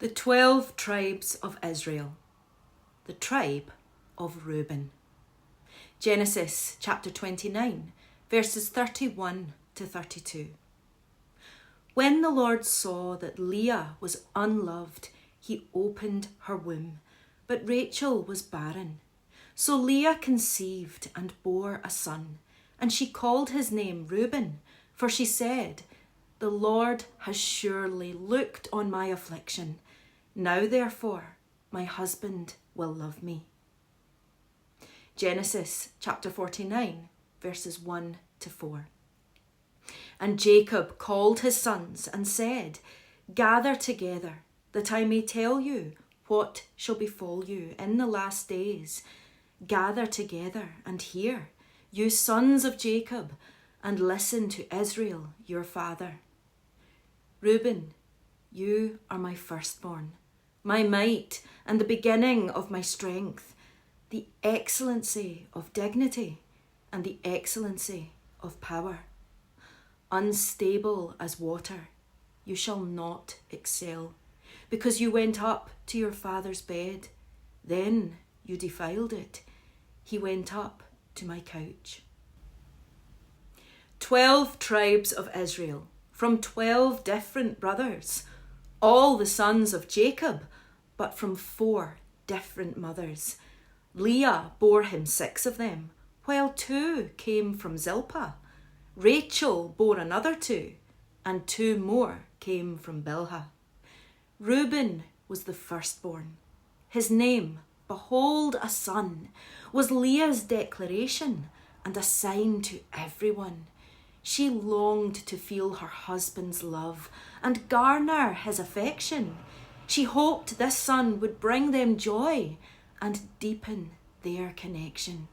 The 12 tribes of Israel, the tribe of Reuben. Genesis chapter 29, verses 31 to 32. When the Lord saw that Leah was unloved, he opened her womb, but Rachel was barren. So Leah conceived and bore a son, and she called his name Reuben, for she said, "The Lord has surely looked on my affliction. Now, therefore, my husband will love me." Genesis chapter 49, verses 1 to 4. And Jacob called his sons and said, "Gather together, that I may tell you what shall befall you in the last days. Gather together and hear, you sons of Jacob, and listen to Israel your father. Reuben, you are my firstborn, my might and the beginning of my strength, the excellency of dignity and the excellency of power. Unstable as water, you shall not excel, because you went up to your father's bed. Then you defiled it. He went up to my couch. 12 tribes of Israel, from 12 different brothers, all the sons of Jacob, but from 4 different mothers. Leah bore him 6 of them, while 2 came from Zilpah. Rachel bore another 2, and 2 more came from Bilhah. Reuben was the firstborn. His name, "Behold a son," was Leah's declaration and a sign to everyone. She longed to feel her husband's love and garner his affection. She hoped this son would bring them joy and deepen their connection.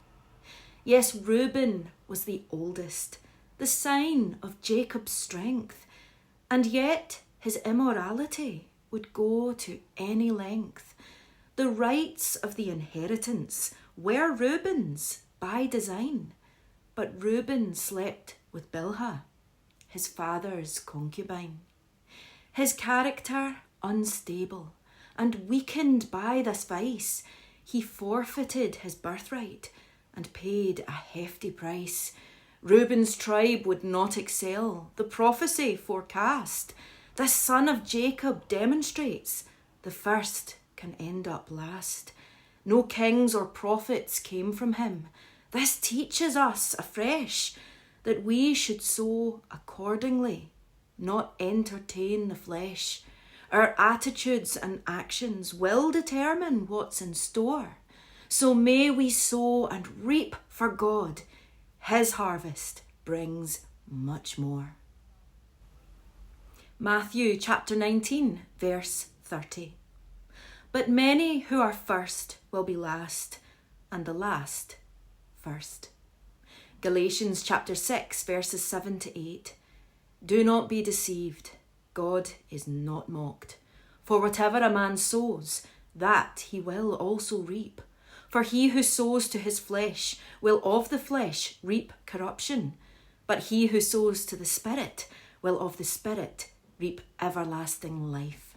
Yes, Reuben was the oldest, the sign of Jacob's strength, and yet his immorality would go to any length. The rights of the inheritance were Reuben's by design, but Reuben slept with Bilhah, his father's concubine. His character unstable and weakened by this vice, he forfeited his birthright and paid a hefty price. Reuben's tribe would not excel, the prophecy forecast. This son of Jacob demonstrates the first can end up last. No kings or prophets came from him. This teaches us afresh that we should sow accordingly, not entertain the flesh. Our attitudes and actions will determine what's in store. So may we sow and reap for God. His harvest brings much more. Matthew chapter 19, verse 30. But many who are first will be last, and the last first. Galatians chapter 6, verses 7 to 8. Do not be deceived. God is not mocked. For whatever a man sows, that he will also reap. For he who sows to his flesh will of the flesh reap corruption, but he who sows to the Spirit will of the Spirit reap everlasting life.